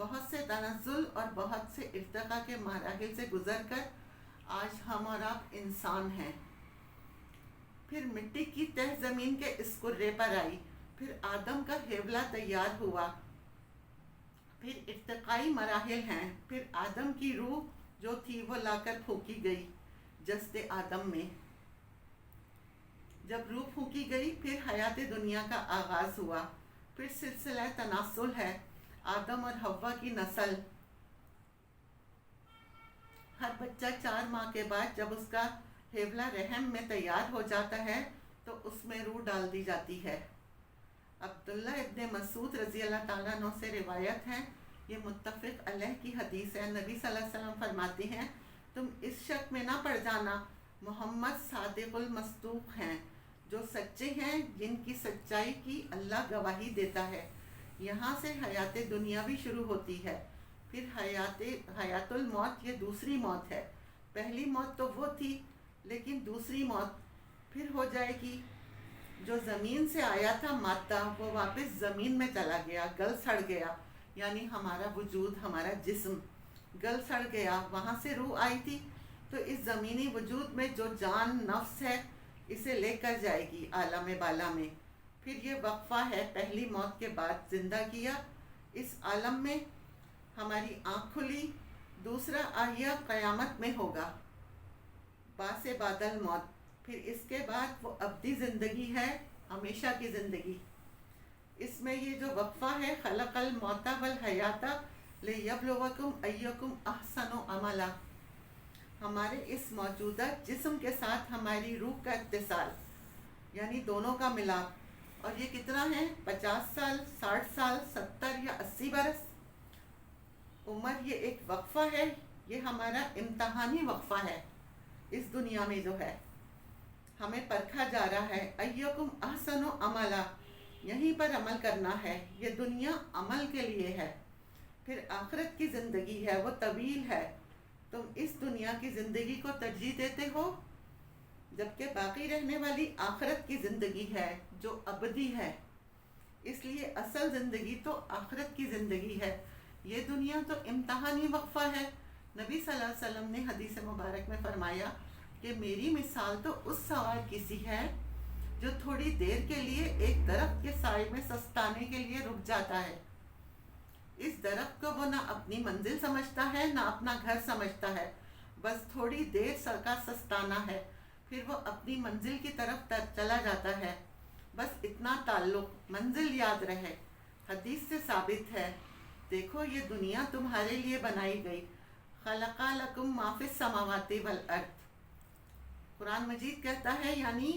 بہت سے تنزل اور بہت سے ارتقاء کے مراحل سے گزر کر آج ہم اور آپ انسان ہیں۔ پھر مٹی کی تہ زمین کے اس کرے پر آئی، پھر آدم کا حیولہ تیار ہوا، پھر ارتقائی مراحل ہیں، پھر آدم کی روح جو تھی وہ لا کر پھونکی گئی جسد آدم میں۔ جب روح پھونکی گئی پھر حیات دنیا کا آغاز ہوا، پھر سلسلہ تناسل ہے، آدم اور حوا کی نسل۔ ہر بچہ 4 ماہ کے بعد جب اس کا حیولہ رحم میں تیار ہو جاتا ہے تو اس میں روح ڈال دی جاتی ہے۔ عبداللہ ابن مسعود رضی اللہ تعالیٰ عنہ سے روایت ہے، یہ متفق علیہ کی حدیث ہے، نبی صلی اللہ علیہ وسلم فرماتے ہیں تم اس شک میں نہ پڑ جانا، محمد صادق المصدوق ہیں، جو سچے ہیں، جن کی سچائی کی اللہ گواہی دیتا ہے۔ یہاں سے حیات دنیاوی شروع ہوتی ہے، پھر حیات الموت، یہ دوسری موت ہے۔ پہلی موت تو وہ تھی، لیکن دوسری موت پھر ہو جائے گی۔ جو زمین سے آیا تھا مادہ، وہ واپس زمین میں چلا گیا، گل سڑ گیا، یعنی ہمارا وجود، ہمارا جسم گل سڑ گیا، وہاں سے روح آئی تھی، تو اس زمینی وجود میں جو جان نفس ہے اسے لے کر جائے گی عالم بالا میں۔ پھر یہ وقفہ ہے، پہلی موت کے بعد زندہ کیا اس عالم میں، ہماری آنکھ کھلی، دوسرا آہیہ قیامت میں ہوگا، باس بادل موت، پھر اس کے بعد وہ ابدی زندگی ہے، ہمیشہ کی زندگی۔ اس میں یہ جو وقفہ ہے، خلق الموت والحیات لیبلوکم ایکم احسن عملا، ہمارے اس موجودہ جسم کے ساتھ ہماری روح کا اتصال، یعنی دونوں کا ملاپ، اور یہ کتنا ہے؟ 50 سال، 60 سال، 70 یا 80 برس عمر۔ یہ ایک وقفہ ہے، یہ ہمارا امتحانی وقفہ ہے اس دنیا میں، جو ہے ہمیں پرکھا جا رہا ہے، ایکم احسن عملا، یہیں پر عمل کرنا ہے، یہ دنیا عمل کے لیے ہے۔ پھر آخرت کی زندگی ہے، وہ طویل ہے، تم اس دنیا کی زندگی کو ترجیح دیتے ہو، جبکہ باقی رہنے والی آخرت کی زندگی ہے جو ابدی ہے۔ اس لیے اصل زندگی تو آخرت کی زندگی ہے، یہ دنیا تو امتحانی وقفہ ہے۔ نبی صلی اللہ علیہ وسلم نے حدیث مبارک میں فرمایا کہ میری مثال تو اس سوار کی سی ہے جو تھوڑی دیر کے لیے ایک درخت کے سائے میں سستانے کے لیے رک جاتا ہے۔ اس درخت کو وہ نہ اپنی منزل سمجھتا ہے، نہ اپنا گھر سمجھتا ہے، بس تھوڑی دیر کا سستانا ہے، پھر وہ اپنی منزل کی طرف چلا جاتا ہے، بس اتنا تعلق، منزل یاد رہے۔ حدیث سے ثابت ہے، دیکھو یہ دنیا تمہارے لیے بنائی گئی، خلق لکم ما فی السماوات والارض، قرآن مجید کہتا ہے، یعنی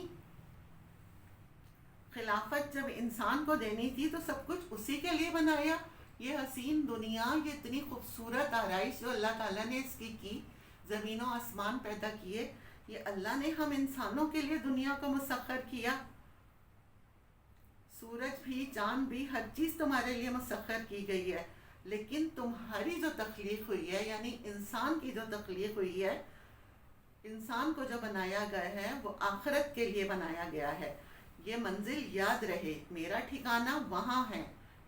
خلافت جب انسان کو دینی تھی تو سب کچھ اسی کے لیے بنایا۔ یہ حسین دنیا، یہ اتنی خوبصورت آرائش جو اللہ تعالیٰ نے اس کی زمین و آسمان پیدا کیے، یہ اللہ نے ہم انسانوں کے لیے دنیا کو مسخر کیا۔ سورج بھی، چاند بھی، ہر چیز تمہارے لیے مسخر کی گئی ہے، لیکن تمہاری جو تخلیق ہوئی ہے، یعنی انسان کی جو تخلیق ہوئی ہے، انسان کو جو بنایا گیا ہے وہ آخرت کے لیے بنایا گیا ہے۔ یہ منزل یاد رہے، میرا ٹھکانہ وہاں ہے،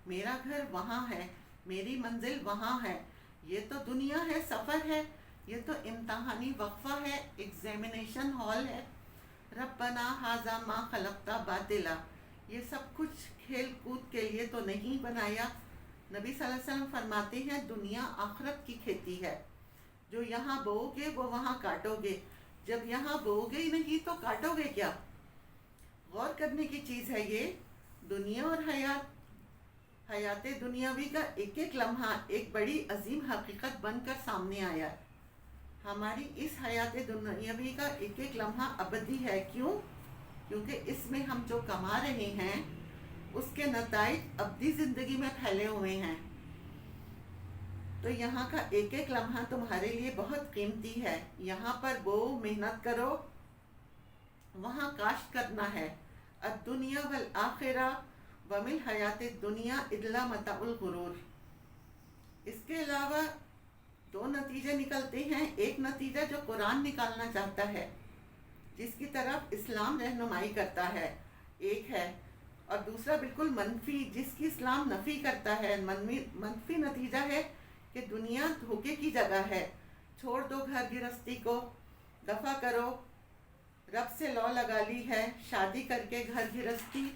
میرا گھر وہاں ہے، میری منزل وہاں ہے۔ یہ تو دنیا ہے، سفر ہے، یہ تو امتحانی وقفہ ہے، ایگزامینیشن ہال ہے۔ ربنا ھذا ما خلقت باطلا، یہ سب کچھ کھیل کود کے لیے تو نہیں بنایا۔ نبی صلی اللہ علیہ وسلم فرماتے ہیں دنیا آخرت کی کھیتی ہے، جو یہاں بو گے وہ وہاں کاٹو گے، جب یہاں بو گے ہی نہیں تو کاٹو گے کیا؟ غور کرنے کی چیز ہے یہ دنیا اور حیات دنیاوی کا ایک ایک لمحہ ایک بڑی عظیم حقیقت بن کر سامنے آیا۔ ہماری اس حیات دنیاوی کا ایک ایک لمحہ ابدی ہے، کیوں؟ کیونکہ اس میں ہم جو کما رہے ہیں اس کے نتائج ابدی زندگی میں پھیلے ہوئے ہیں۔ تو یہاں کا ایک ایک لمحہ تمہارے لیے بہت قیمتی ہے، یہاں پر بو، محنت کرو، وہاں کاشت کرنا ہے۔ الدنیا والآخرہ ومن حیات الدنیا الا متاع الغرور۔ اس کے علاوہ 2 نتیجے نکلتے ہیں۔ ایک نتیجہ جو قرآن نکالنا چاہتا ہے، جس کی طرف اسلام رہنمائی کرتا ہے، ایک ہے اور دوسرا بالکل منفی، جس کی اسلام نفی کرتا ہے، منفی نتیجہ ہے کہ دنیا دھوکے کی جگہ ہے، چھوڑ دو گھر گرہستی کو، دفع کرو، رب سے لو لگا لی ہے، شادی کر کے گھر گرہستی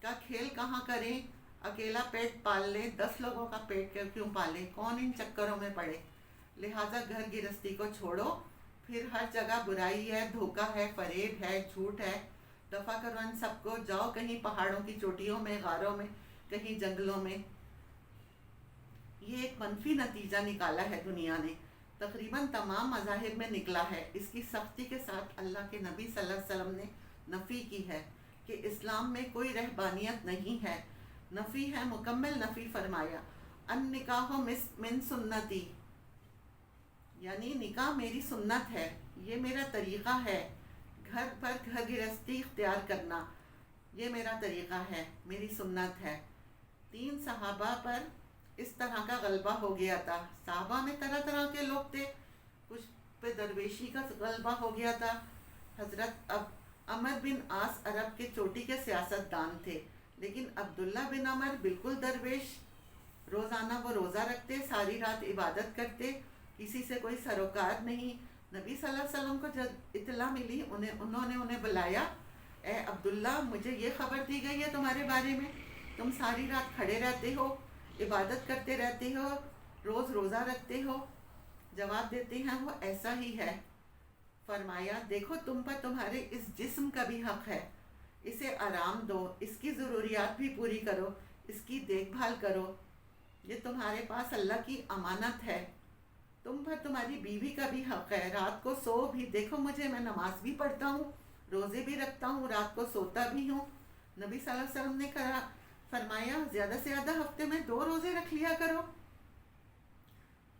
کا کھیل کہاں کریں، اکیلا پیٹ پال لیں، 10 لوگوں کا پیٹ کیوں پالیں، کون ان چکروں میں پڑے، لہٰذا گھر گرہستی کو چھوڑو، پھر ہر جگہ برائی ہے، دھوکہ ہے، فریب ہے، جھوٹ ہے، دفع کرو ان سب کو، جاؤ کہیں پہاڑوں کی چوٹیوں میں، غاروں میں، کہیں جنگلوں میں۔ یہ ایک منفی نتیجہ نکالا ہے دنیا نے، تقریباً تمام مذاہب میں نکلا ہے، اس کی سختی کے ساتھ اللہ کے نبی صلی اللہ علیہ وسلم نے نفی کی ہے کہ اسلام میں کوئی رہبانیت نہیں ہے، نفی ہے، مکمل نفی فرمایا، ان نکاح من سنتی، یعنی نکاح میری سنت ہے، یہ میرا طریقہ ہے، گھر پر گھر گرہستی اختیار کرنا یہ میرا طریقہ ہے، میری سنت ہے۔ 3 صحابہ پر اس طرح کا غلبہ ہو گیا تھا، صحابہ میں طرح طرح کے لوگ تھے، کچھ پہ درویشی کا غلبہ ہو گیا تھا، حضرت عمر بن عاص عرب کے چوٹی کے سیاست دان تھے، لیکن عبداللہ بن عمر بالکل درویش، روزانہ وہ روزہ رکھتے، ساری رات عبادت کرتے، کسی سے کوئی سروکار نہیں۔ نبی صلی اللہ علیہ وسلم کو جب اطلاع ملی، انہوں نے انہیں بلایا، اے عبداللہ مجھے یہ خبر دی گئی ہے تمہارے بارے میں، تم ساری رات کھڑے رہتے ہو، عبادت کرتے رہتے ہو، روز روزہ رکھتے ہو۔ جواب دیتے ہیں وہ ایسا ہی ہے۔ فرمایا دیکھو تم پر تمہارے اس جسم کا بھی حق ہے، اسے آرام دو، اس کی ضروریات بھی پوری کرو، اس کی دیکھ بھال کرو، یہ تمہارے پاس اللہ کی امانت ہے۔ تم پر تمہاری بیوی کا بھی حق ہے، رات کو سو بھی، دیکھو مجھے، میں نماز بھی پڑھتا ہوں، روزے بھی رکھتا ہوں، رات کو سوتا بھی ہوں۔ نبی صلی اللہ علیہ وسلم نے فرمایا زیادہ سے زیادہ ہفتے میں 2 روزے رکھ لیا کرو۔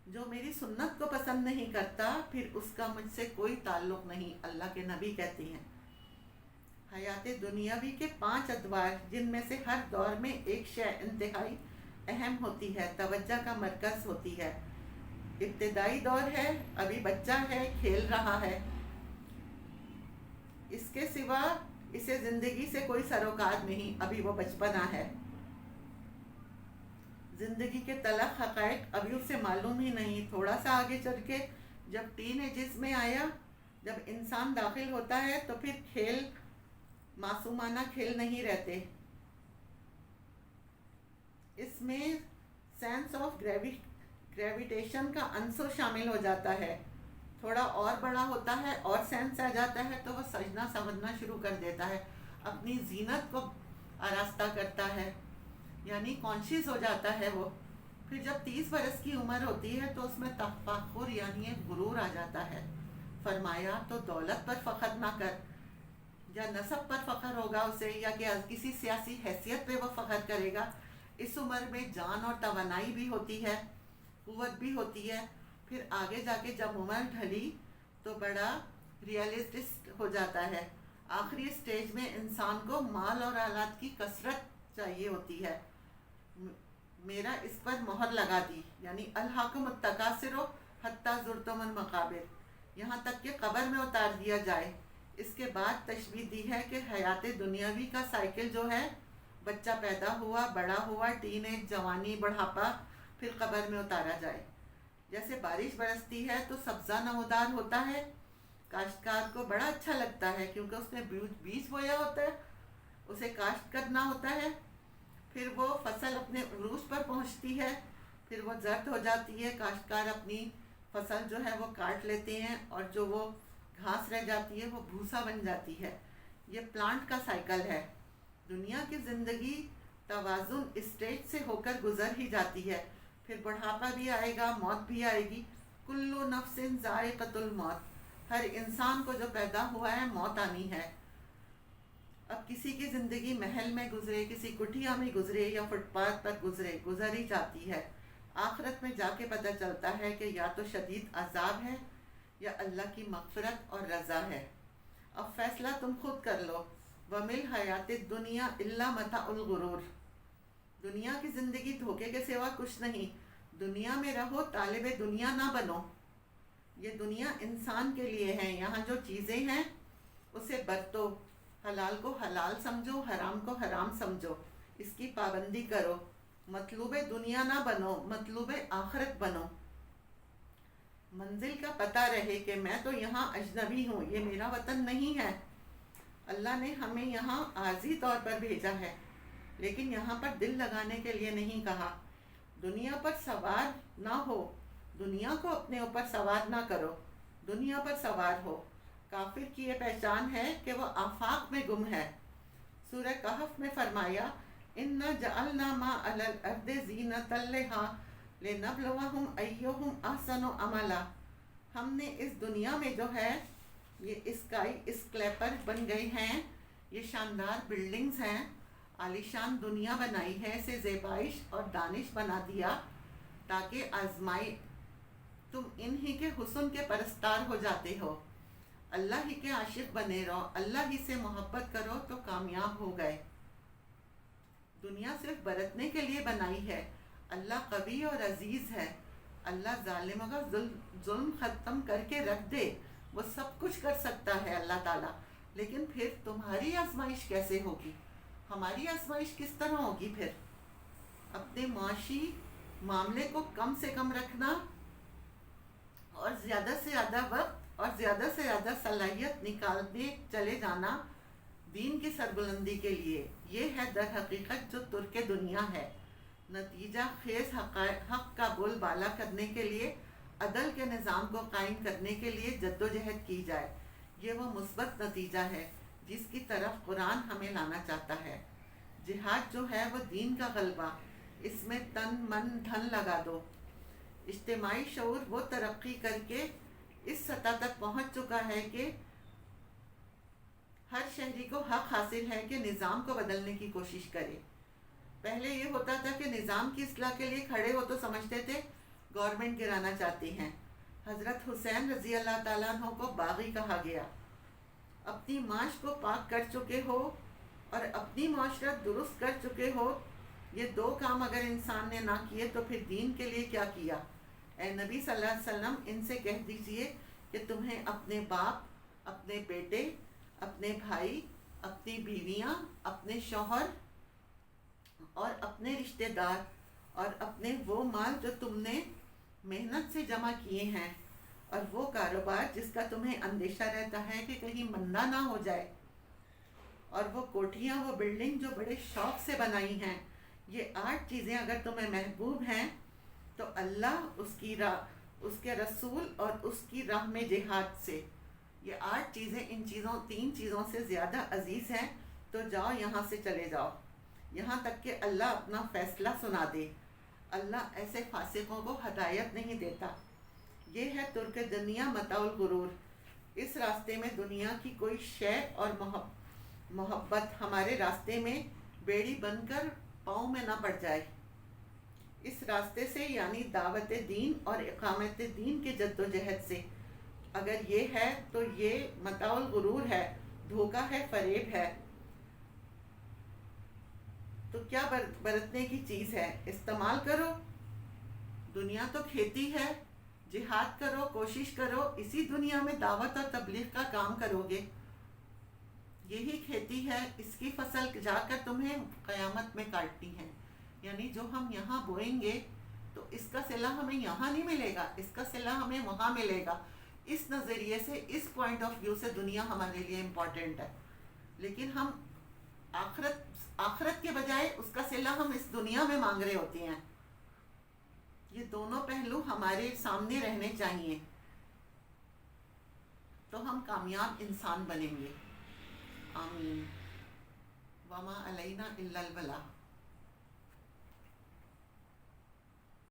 جو میری سنت کو پسند نہیں کرتا پھر اس کا مجھ سے کوئی تعلق نہیں، اللہ کے نبی کہتے ہیں۔ حیات دنیاوی کے 5 ادوار، جن میں سے ہر دور میں ایک شے انتہائی اہم ہوتی ہے، توجہ کا مرکز ہوتی ہے۔ ابتدائی دور ہے، ابھی بچہ ہے، کھیل رہا ہے، اس کے سوا اسے زندگی سے کوئی سروکار نہیں، ابھی وہ بچپنا ہے، زندگی کے تلخ حقائق ابھی اسے معلوم ہی نہیں۔ تھوڑا سا آگے چل کے جب ٹین ایجز میں آیا، جب انسان داخل ہوتا ہے تو پھر کھیل معصومانہ کھیل نہیں رہتے، اس میں سینس آف گریویٹیشن کا عنصر شامل ہو جاتا ہے۔ تھوڑا اور بڑا ہوتا ہے اور سینس آ جاتا ہے تو وہ سجنا سمجھنا شروع کر دیتا ہے، اپنی زینت کو آراستہ کرتا ہے، یعنی کانشیس ہو جاتا ہے وہ۔ پھر جب 30 برس کی عمر ہوتی ہے تو اس میں تفاخر یعنی ایک غرور آ جاتا ہے۔ فرمایا تو دولت پر فخر نہ کر، یا نسب پر فخر ہوگا اسے، یا کہ کسی سیاسی حیثیت پہ وہ فخر کرے گا۔ اس عمر میں جان اور توانائی بھی ہوتی ہے، قوت بھی ہوتی ہے، پھر آگے جا کے جب عمر ڈھلی تو بڑا ریئلسٹک ہو جاتا ہے۔ آخری سٹیج میں انسان کو مال اور آلات کی کثرت چاہیے ہوتی ہے۔ میرا اس پر مہر لگا دی، یعنی الحاکم التکاثر حتی زرتم المقابر، یہاں تک کہ قبر میں اتار دیا جائے۔ اس کے بعد تشبیہ دی ہے کہ حیات دنیاوی کا سائیکل جو ہے، بچہ پیدا ہوا، بڑا ہوا، ٹین ایج، جوانی، بڑھاپا، پھر قبر میں اتارا جائے۔ جیسے بارش برستی ہے تو سبزہ نمودار ہوتا ہے، کاشتکار کو بڑا اچھا لگتا ہے کیونکہ اس نے بیج بویا ہوتا ہے، اسے کاشت کرنا ہوتا ہے، پھر وہ فصل اپنے عروج پر پہنچتی ہے، پھر وہ زرد ہو جاتی ہے، کاشتکار اپنی فصل جو ہے وہ کاٹ لیتے ہیں، اور جو وہ گھاس رہ جاتی ہے وہ بھوسا بن جاتی ہے۔ یہ پلانٹ کا سائیکل ہے۔ دنیا کی زندگی توازن اسٹیج سے ہو کر گزر ہی جاتی ہے، پھر بڑھاپا بھی آئے گا، موت بھی آئے گی۔ کلو نفس ذائقۃ الموت، ہر انسان کو جو پیدا ہوا ہے موت آنی ہے۔ اب کسی کی زندگی محل میں گزرے، کسی کٹھیا میں گزرے، یا فٹ پاتھ پر گزرے، گزر ہی جاتی ہے۔ آخرت میں جا کے پتہ چلتا ہے کہ یا تو شدید عذاب ہے یا اللہ کی مغفرت اور رضا ہے۔ اب فیصلہ تم خود کر لو۔ وَمِلْ حَيَاتِ الدُّنْيَا إِلَّا مَتَاعُ الْغُرُورِ، دنیا کی زندگی دھوکے کے سوا کچھ نہیں۔ دنیا میں رہو، طالب دنیا نہ بنو۔ یہ دنیا انسان کے لیے ہے، یہاں جو چیزیں ہیں اسے برتو۔ حلال کو حلال سمجھو، حرام کو حرام سمجھو، اس کی پابندی کرو، مطلوب دنیا نہ بنو، مطلوب آخرت بنو۔ منزل کا پتہ رہے کہ میں تو یہاں اجنبی ہوں، یہ میرا وطن نہیں ہے۔ اللہ نے ہمیں یہاں عارضی طور پر بھیجا ہے، لیکن یہاں پر دل لگانے کے لیے نہیں کہا۔ دنیا پر سوار نہ ہو، دنیا کو اپنے اوپر سوار نہ کرو، دنیا پر سوار ہو۔ کافر کی یہ پہچان ہے کہ وہ آفاق میں گم ہے۔ سورہ کہف میں فرمایا اِنَّا جَعَلْنَا مَا عَلَى الْأَرْضِ زِینَةً لَہَا لِنَبْلُوَہُمْ أَیُّہُمْ أَحْسَنُ عَمَلًا۔ ہم نے اس دنیا میں جو ہے یہ اسکلیپر بن گئے ہیں، یہ شاندار بلڈنگز ہیں، عالیشان دنیا بنائی ہے، اسے زیبائش اور دانش بنا دیا تاکہ آزمائے تم انہی کے حسن کے پرستار ہو جاتے ہو، اللہ ہی کے عاشق بنے رہو، اللہ ہی سے محبت کرو تو کامیاب ہو گئے۔ دنیا صرف برتنے کے لیے بنائی ہے۔ اللہ قوی اور عزیز ہے، اللہ ظالموں کا ظلم ختم کر کے رکھ دے، وہ سب کچھ کر سکتا ہے اللہ تعالیٰ۔ لیکن پھر تمہاری آزمائش کیسے ہوگی؟ ہماری آزمائش کس طرح ہوگی پھر؟ اپنے معاشی معاملے کو کم سے کم رکھنا اور زیادہ سے زیادہ وقت اور زیادہ سے زیادہ صلاحیت نکالنے چلے جانا دین کی سربلندی کے لیے، یہ ہے در حقیقت جو ترک دنیا ہے۔ نتیجہ خیز حق کا بول بالا کرنے کے لیے، عدل کے نظام کو قائم کرنے کے لیے جدوجہد کی جائے، یہ وہ مثبت نتیجہ ہے جس کی طرف قرآن ہمیں لانا چاہتا ہے۔ جہاد جو ہے وہ دین کا غلبہ، اس میں تن من دھن لگا دو۔ اجتماعی شعور وہ ترقی کر کے اس سطح تک پہنچ چکا ہے کہ ہر شہری کو حق حاصل ہے کہ نظام کو بدلنے کی کوشش کرے۔ پہلے یہ ہوتا تھا کہ نظام کی اصلاح کے لیے کھڑے ہو تو سمجھتے تھے گورنمنٹ گرانا چاہتی ہیں۔ حضرت حسین رضی اللہ تعالیٰ عنہ کو باغی کہا گیا۔ اپنی معاش کو پاک کر چکے ہو اور اپنی معاشرت درست کر چکے ہو، یہ دو کام اگر انسان نے نہ کیے تو پھر دین کے لیے کیا کیا؟ اے نبی صلی اللہ علیہ وسلم، ان سے کہہ دیجئے کہ تمہیں اپنے باپ، اپنے بیٹے، اپنے بھائی، اپنی بیویاں، اپنے شوہر اور اپنے رشتہ دار اور اپنے وہ مال جو تم نے محنت سے جمع کیے ہیں اور وہ کاروبار جس کا تمہیں اندیشہ رہتا ہے کہ کہیں مندہ نہ ہو جائے، اور وہ کوٹھیاں، وہ بلڈنگ جو بڑے شوق سے بنائی ہیں، یہ 8 چیزیں اگر تمہیں محبوب ہیں تو اللہ، اس کی راہ، اس کے رسول اور اس کی راہ میں جہاد سے، یہ 8 چیزیں ان 3 چیزوں سے زیادہ عزیز ہیں، تو جاؤ یہاں سے چلے جاؤ، یہاں تک کہ اللہ اپنا فیصلہ سنا دے۔ اللہ ایسے فاسقوں کو ہدایت نہیں دیتا۔ یہ ہے ترک دنیا متاع الغرور۔ اس راستے میں دنیا کی کوئی شے اور محبت ہمارے راستے میں بیڑی بن کر پاؤں میں نہ پڑ جائے۔ اس راستے سے یعنی دعوت دین اور اقامت دین کے جدوجہد سے اگر یہ ہے تو یہ متاع الغرور ہے، دھوکہ ہے، فریب ہے۔ تو کیا برتنے کی چیز ہے؟ استعمال کرو۔ دنیا تو کھیتی ہے، جہاد کرو، کوشش کرو، اسی دنیا میں دعوت اور تبلیغ کا کام کرو گے۔ یہی کھیتی ہے، اس کی فصل جا کر تمہیں قیامت میں کاٹنی ہے۔ یعنی جو ہم یہاں بوئیں گے تو اس کا صلہ ہمیں یہاں نہیں ملے گا، اس کا صلہ ہمیں وہاں ملے گا۔ اس نظریے سے، اس پوائنٹ آف ویو سے دنیا ہمارے لیے امپورٹنٹ ہے، لیکن ہم آخرت کے بجائے اس کا صلہ ہم اس دنیا میں مانگ رہے ہوتے ہیں۔ یہ دونوں پہلو ہمارے سامنے رہنے چاہیے تو ہم کامیاب انسان بنیں گے۔ آمین۔ وما علینا الا البلاغ۔